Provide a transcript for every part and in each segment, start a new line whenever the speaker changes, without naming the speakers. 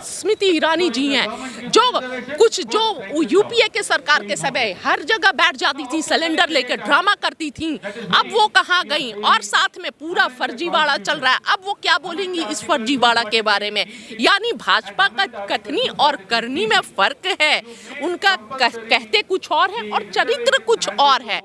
स्मृति ईरानी जी हैं, जो यूपीए के सरकार के समय हर जगह बैठ जाती थी, सिलेंडर लेकर ड्रामा करती थी, अब वो कहाँ गई? और साथ में पूरा फर्जीवाड़ा चल रहा है। अब वो क्या बोलेंगी इस फर्जीवाड़ा के बारे में? यानी भाजपा का कथनी और करनी में फर्क है। उनका कहते कुछ और है और चरित्र कुछ और है।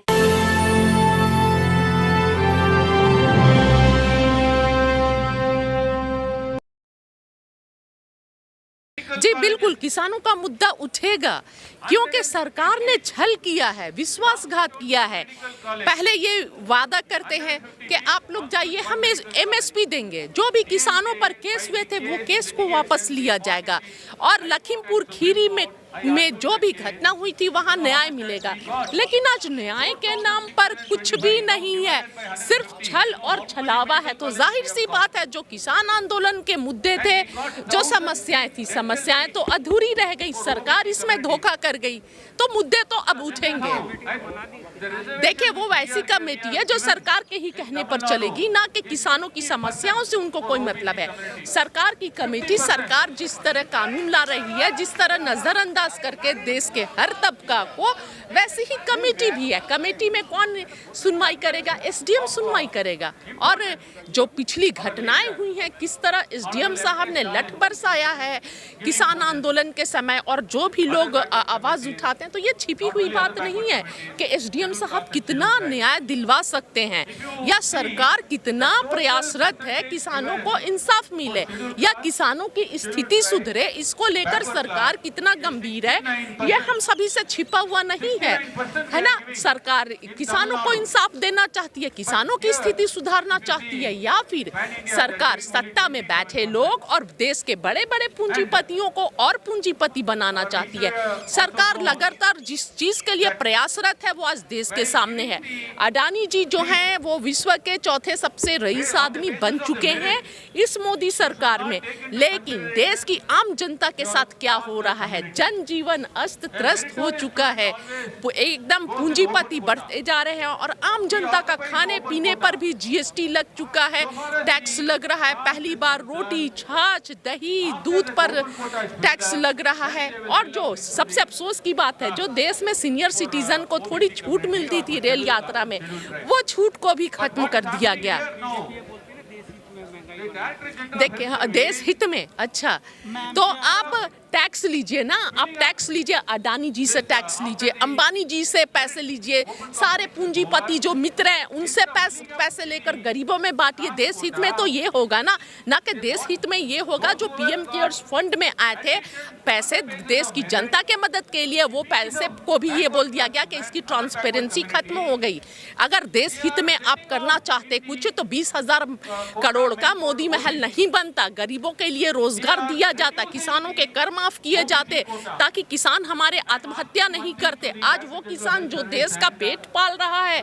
जी बिल्कुल, किसानों का मुद्दा उठेगा क्योंकि सरकार ने छल किया है, विश्वासघात किया है। पहले ये वादा करते हैं कि आप लोग जाइए, हम एमएसपी देंगे, जो भी किसानों पर केस हुए थे वो केस को वापस लिया जाएगा, और लखीमपुर खीरी में जो भी घटना हुई थी वहां न्याय मिलेगा। लेकिन आज न्याय के नाम पर कुछ भी नहीं है, सिर्फ छल और छलावा है। तो जाहिर सी बात है, जो किसान आंदोलन के मुद्दे थे, जो समस्याएं थी, समस्याएं तो अधूरी रह गई, सरकार इसमें धोखा कर गई, तो मुद्दे तो अब उठेंगे। देखिए, वो वैसी कमेटी है जो सरकार के ही कहने पर चलेगी, ना कि किसानों की समस्याओं से उनको कोई मतलब है। सरकार की कमेटी, सरकार जिस तरह कानून ला रही है, जिस तरह नजरअंदाज करके देश के हर तबका को, वैसी ही कमेटी भी है। कमेटी में कौन सुनवाई करेगा? एसडीएम सुनवाई करेगा। और जो पिछली घटनाएं हुई हैं, किस तरह एसडीएम साहब ने लठ बरसाया है किसान आंदोलन के समय, और जो भी लोग आवाज उठाते हैं, तो ये छिपी हुई बात नहीं है कि एसडीएम साहब कितना न्याय दिलवा सकते हैं, या सरकार कितना प्रयासरत है किसानों को इंसाफ मिले, या किसानों की स्थिति सुधरे, इसको लेकर सरकार कितना गंभीर है, ये हम सभी से छिपा हुआ नहीं है ना। सरकार किसानों को इंसाफ देना चाहती है, किसानों की स्थिति सुधारना चाहती है, या फिर सरकार सत्ता में बैठे लोग और देश के बड़े बड़े पूंजीपतियों को और पूंजीपति बनाना चाहती है। सरकार लगातार जिस चीज के लिए प्रयासरत है वो आज देश के सामने है। अडानी जी जो हैं वो विश्व के चौथे सबसे रईस आदमी बन चुके हैं इस मोदी सरकार में, लेकिन देश की आम जनता के साथ क्या हो रहा है? जनजीवन अस्त त्रस्त हो चुका है, एकदम पूंजीपति बढ़ते जा रहे हैं, और आम जनता का खाने पीने पर भी जीएसटी लग चुका है, टैक्स लग रहा है। पहली बार रोटी, छाछ, दही, दूध पर टैक्स लग रहा है। और जो सबसे अफसोस की बात है, जो देश में सीनियर सिटीजन को थोड़ी छूट मिलती थी रेल यात्रा में, वो छूट को भी खत्म कर दिया गया। देखिए, देश हित में, अच्छा तो आप टैक्स लीजिए ना, आप टैक्स लीजिए, अडानी जी से टैक्स लीजिए, अंबानी जी से पैसे लीजिए, सारे पूंजीपति जो मित्र हैं उनसे पैसे लेकर गरीबों में बांटिए। देश हित में तो ये होगा ना कि देश हित में ये होगा जो पीएम केयर्स फंड में आए थे पैसे देश की जनता के मदद के लिए, वो पैसे को भी ये बोल दिया गया कि इसकी ट्रांसपेरेंसी खत्म हो गई। अगर देश हित में आप करना चाहते कुछ तो 20,000 करोड़ का मोदी महल नहीं बनता, गरीबों के लिए रोजगार दिया जाता, किसानों के कर माफ किए जाते, ताकि किसान हमारे आत्महत्या नहीं करते। आज वो किसान जो देश का पेट पाल रहा है,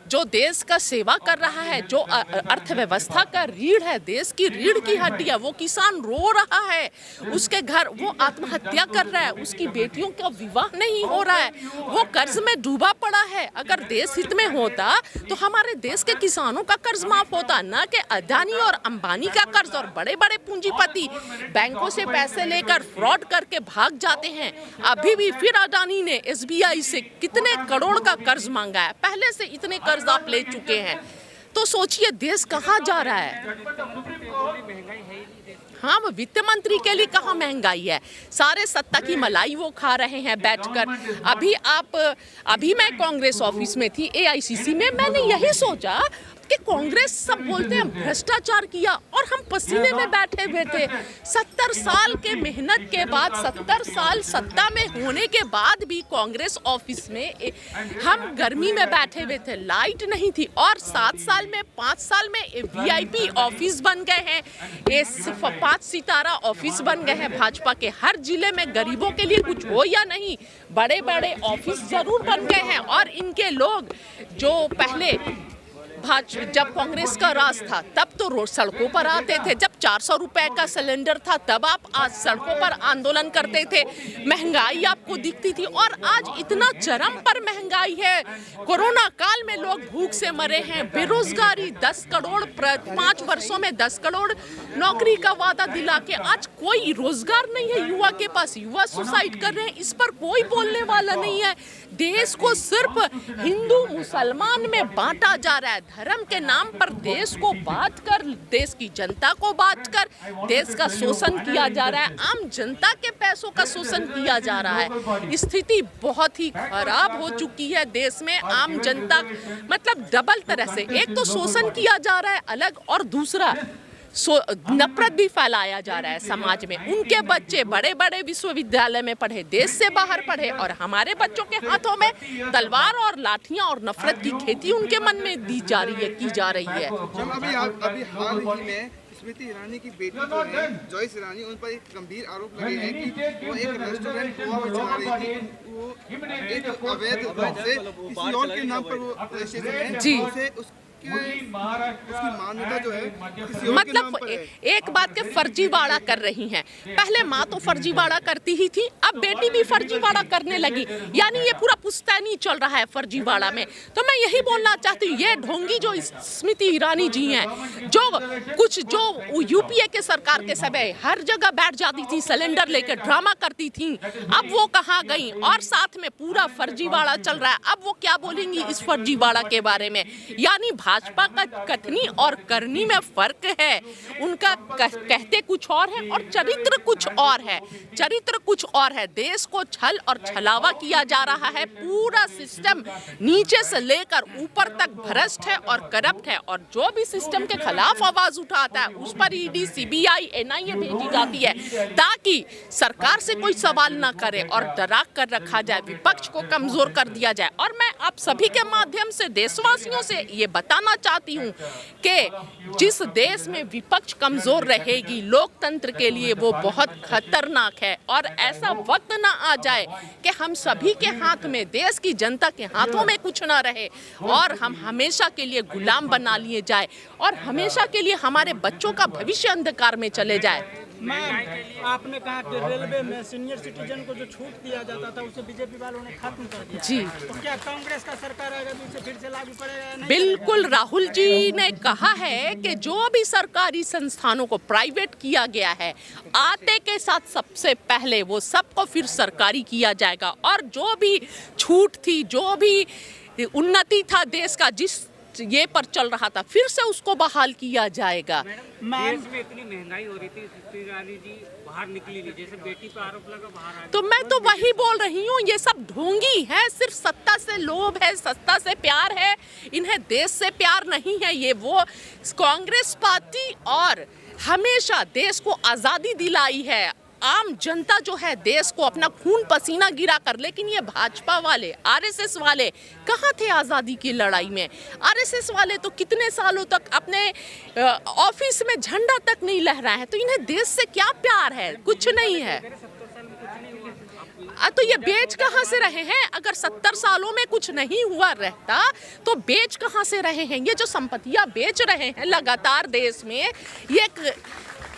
जो देश का सेवा कर रहा है, जो अर्थव्यवस्था का रीढ़ है, देश की रीढ़ की हड्डी है, वो किसान रो रहा है, उसके घर वो आत्महत्या कर रहा है, उसकी बेटियों का विवाह नहीं हो रहा है, वो कर्ज में डूबा पड़ा है। अगर देश हित में होता तो हमारे देश के किसानों का कर्ज माफ होता, ना कि अडानी और अंबानी का कर्ज। और बड़े बड़े पूंजीपति बैंकों से पैसे लेकर फ्रॉड करके भाग जाते हैं। अभी भी फिर अडानी ने एसबीआई से कितने करोड़ का कर्ज मांगा है, पहले से इतने कर्ज आप ले चुके हैं, तो सोचिए देश कहाँ जा रहा है। हाँ, वित्त मंत्री के लिए कहाँ महंगाई है, सारे सत्ता की मलाई वो खा रहे हैं बैठकर। अभी मैं कांग्रेस ऑफिस में थी, एआईसीसी में, मैंने यही सोचा कि कांग्रेस सब बोलते हैं भ्रष्टाचार किया, और हम पसीने में बैठे हुए थे। 70 साल के मेहनत के बाद, 70 साल सत्ता में होने के बाद भी कांग्रेस ऑफिस में हम गर्मी में बैठे हुए थे, लाइट नहीं थी, और 7 साल में 5 साल में वीआईपी ऑफिस बन गए हैं, 5 सितारा ऑफिस बन गए हैं भाजपा के। हर जिले में गरीबों के लिए कुछ हो या नहीं, बड़े बड़े ऑफिस जरूर बन गए हैं। और इनके लोग जो पहले जब कांग्रेस का राज था तब तो सड़कों पर आते थे, जब 400 रुपए का सिलेंडर था तब आप आज सड़कों पर आंदोलन करते थे, महंगाई आपको दिखती थी। और आज इतना चरम पर महंगाई है, कोरोना काल में लोग भूख से मरे हैं, बेरोजगारी 10 करोड़ 5 वर्षों में 10 करोड़ नौकरी का वादा दिला के आज कोई रोजगार नहीं है युवा के पास, युवा सुसाइड कर रहे हैं, इस पर कोई बोलने वाला नहीं है। देश को सिर्फ हिंदू मुसलमान में बांटा जा रहा है, धर्म के नाम पर देश को बांट कर, देश की जनता को बांट कर देश का शोषण किया जा रहा है, आम जनता के पैसों का शोषण किया जा रहा है। स्थिति बहुत ही खराब हो चुकी है देश में, आम जनता मतलब डबल तरह से, एक तो शोषण किया जा रहा है अलग, और दूसरा नफरत भी फैलाया जा रहा है समाज में। उनके बच्चे बड़े बड़े विश्वविद्यालय में पढ़े, देश से बाहर पढ़े, और हमारे बच्चों के हाथों में तलवार और लाठियां और नफरत की खेती उनके मन में दी जा रही है, की जा रही है।
अभी हाल ही में स्मृति ईरानी की बेटी जो है जॉयस ईरानी, उन पर एक गंभीर आरोप लगे हैं कि वो एक रेस्टोरेंट गोवा में चला रही थी, वो एक अवैध रूप से किसी और के नाम पर वो रजिस्ट्रेशन है जी, उसकी मान्यता जो है किसी और
मतलब
के नाम पर है।
एक बात के फर्जीवाड़ा कर रही हैं। पहले माँ तो फर्जीवाड़ा करती ही थी, अब बेटी भी फर्जीवाड़ा करने लगी, यानी ये पूरा पुश्तैनी चल रहा है फर्जीवाड़ा में। तो मैं यही बोलना चाहती हूँ, ये ढोंगी जो स्मृति ईरानी जी हैं, जो यूपीए के सरकार के समय हर जगह बैठ जाती थी, सिलेंडर लेकर ड्रामा करती थी, अब वो कहाँ गई, और साथ में पूरा फर्जीवाड़ा चल रहा है। अब वो क्या बोलेंगी इस फर्जीवाड़ा के बारे में? यानी भाजपा का कथनी और करनी में फर्क है, उनका कहते कुछ और है और चरित्र कुछ और है, चरित्र कुछ और है। देश को छल और छलावा किया जा रहा है, पूरा सिस्टम नीचे से लेकर ऊपर तक भ्रष्ट है और करप्ट है, और जो भी सिस्टम के खिलाफ आवाज उठाता है उस पर ईडी, सीबीआई, एनआईए भेजी जाती है, ताकि सरकार से कोई सवाल ना करे और डरा कर रखा जाए, विपक्ष को कमजोर कर दिया जाए। और मैं आप सभी के माध्यम से देशवासियों से ये बताना चाहती हूँ कि जिस देश में विपक्ष कमजोर रहेगी, लोकतंत्र के लिए वो बहुत खतरनाक है। और ऐसा वक्त ना आ जाए कि हम सभी के हाथ में, देश की जनता के हाथों में कुछ ना रहे और हम हमेशा के लिए गुलाम बना लिए जाए और हमेशा के लिए हमारे बच्चों का भविष्य अंधकार में चले जाए।
मैम, आपने कहा कि रेलवे में सीनियर सिटीजन को जो छूट दिया जाता था उसे बीजेपी वालों ने खत्म कर दिया
जी,
तो क्या कांग्रेस का सरकार आएगा तो उसे फिर से लागू पड़ेगा या नहीं?
बिल्कुल, राहुल जी ने कहा है कि जो भी सरकारी संस्थानों को प्राइवेट किया गया है, आते के साथ सबसे पहले वो सबको फिर सरकारी किया जाएगा, और जो भी छूट थी, जो भी उन्नति था देश का, जिस ये पर चल रहा था, फिर से उसको बहाल किया जाएगा।
देश में इतनी महंगाई हो रही थी, स्मृति ईरानी जी बाहर निकली नहीं, जैसे बेटी पे आरोप लगा बाहर आ गई।
तो मैं तो वही बोल रही हूँ, ये सब ढोंगी है, सिर्फ सत्ता से लोभ है, सत्ता से प्यार है, इन्हें देश से प्यार नहीं है। ये वो कांग्रेस पार्टी और हमेशा देश को आज़ादी दिलाई है, आम जनता जो है देश को अपना खून पसीना गिरा कर, लेकिन ये भाजपा वाले, आरएसएस वाले कहाँ थे आज़ादी की लड़ाई में? आरएसएस वाले तो कितने सालों तक अपने ऑफिस में झंडा तक नहीं लहराए हैं, तो इन्हें देश से क्या प्यार है? कुछ नहीं है। तो ये बेच कहाँ से रहे हैं? अगर 70 सालों में कुछ नहीं हुआ रहता तो बेच कहाँ से रहे हैं? ये जो संपत्तियां बेच रहे हैं लगातार देश में,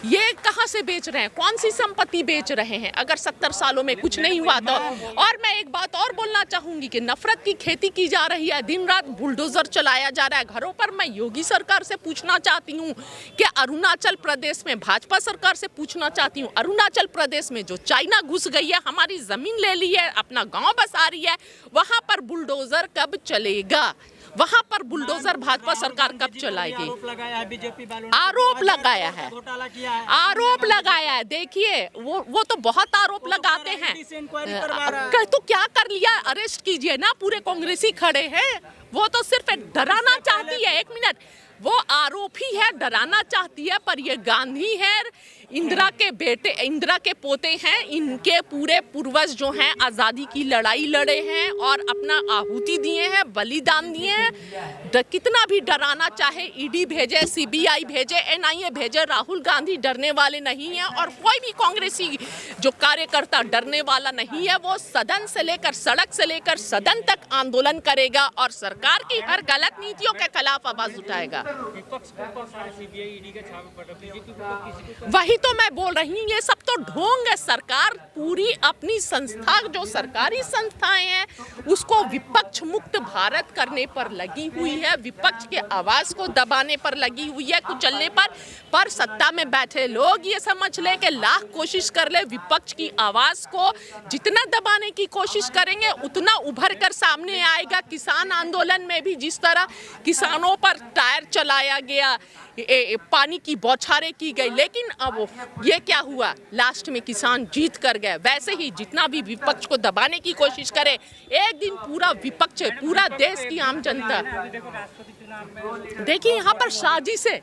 ये कहाँ से बेच रहे हैं? कौन सी संपत्ति बेच रहे हैं अगर 70 सालों में कुछ नहीं हुआ तो? और मैं एक बात और बोलना चाहूंगी कि नफरत की खेती की जा रही है, दिन रात बुलडोजर चलाया जा रहा है घरों पर। मैं योगी सरकार से पूछना चाहती हूँ कि अरुणाचल प्रदेश में, भाजपा सरकार से पूछना चाहती हूँ, अरुणाचल प्रदेश में जो चाइना घुस गई है, हमारी जमीन ले ली है, अपना गाँव बसा रही है, वहाँ पर बुलडोजर कब चलेगा? वहाँ पर बुलडोजर भाजपा सरकार कब चलाएगी?
आरोप लगाया है बीजेपी वालों ने,
आरोप लगाया है,
घोटाला किया है,
आरोप लगाया है। देखिए वो तो बहुत आरोप लगाते हैं, तो क्या कर लिया? अरेस्ट कीजिए ना, पूरे कांग्रेसी खड़े हैं। वो तो सिर्फ एक डराना चाहती है। एक मिनट, वो आरोपी है, डराना चाहती है, पर ये गांधी है, इंदिरा के बेटे, इंदिरा के पोते हैं। इनके पूरे पूर्वज जो हैं आज़ादी की लड़ाई लड़े हैं और अपना आहुति दिए हैं, बलिदान दिए हैं। कितना भी डराना चाहे, ईडी भेजे, सीबीआई भेजे, एनआईए भेजे, राहुल गांधी डरने वाले नहीं हैं और कोई भी कांग्रेसी जो कार्यकर्ता डरने वाला नहीं है। वो सदन से लेकर, सड़क से लेकर सदन तक आंदोलन करेगा और सरकार की हर गलत नीतियों के खिलाफ आवाज उठाएगा। वही तो मैं बोल रही हूँ, ये सब तो ढोंग है। सरकार पूरी अपनी संस्था, जो सरकारी संस्थाएं हैं, उसको विपक्ष मुक्त भारत करने पर लगी हुई है, विपक्ष के आवाज को दबाने पर लगी हुई है, कुचलने पर सत्ता में बैठे लोग ये समझ ले कि लाख कोशिश कर ले, विपक्ष की आवाज को जितना दबाने की कोशिश करेंगे उतना उभर कर सामने आएगा। किसान आंदोलन में भी जिस तरह किसानों पर टायर चलाया गया, पानी की बौछारें की गई, लेकिन अब ये क्या हुआ, लास्ट में किसान जीत कर गए। वैसे ही जितना भी विपक्ष को दबाने की कोशिश करे, एक दिन पूरा विपक्ष, पूरा देश की आम जनता, देखिए यहाँ पर साजिशें,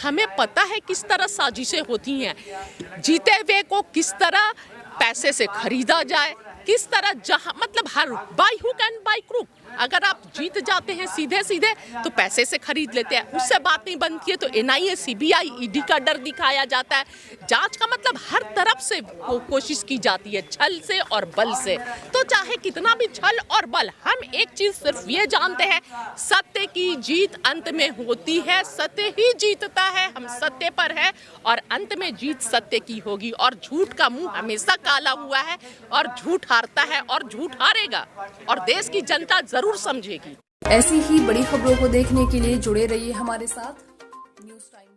हमें पता है किस तरह साजिशें होती हैं। जीते हुए को किस तरह पैसे से खरीदा जाए, किस तरह, जहां मतलब हर by hook and by crook, अगर आप जीत जाते हैं सीधे सीधे तो पैसे से खरीद लेते हैं, उससे बात नहीं बनती है तो एनआईए, सीबीआई, ईडी का डर दिखाया जाता है। जांच का मतलब हर तरफ से कोशिश की जाती है, छल से और बल से। तो चाहे कितना भी छल और बल, हम एक चीज सिर्फ ये जानते हैं, सत्य की जीत अंत में होती है, सत्य ही जीतता है। हम सत्य पर है और अंत में जीत सत्य की होगी। और झूठ का मुंह हमेशा काला हुआ है और झूठ हारता है और झूठ हारेगा और देश की जनता जरूर समझेगी।
ऐसी ही बड़ी खबरों को देखने के लिए जुड़े रहिए हमारे साथ न्यूज़ टाइम।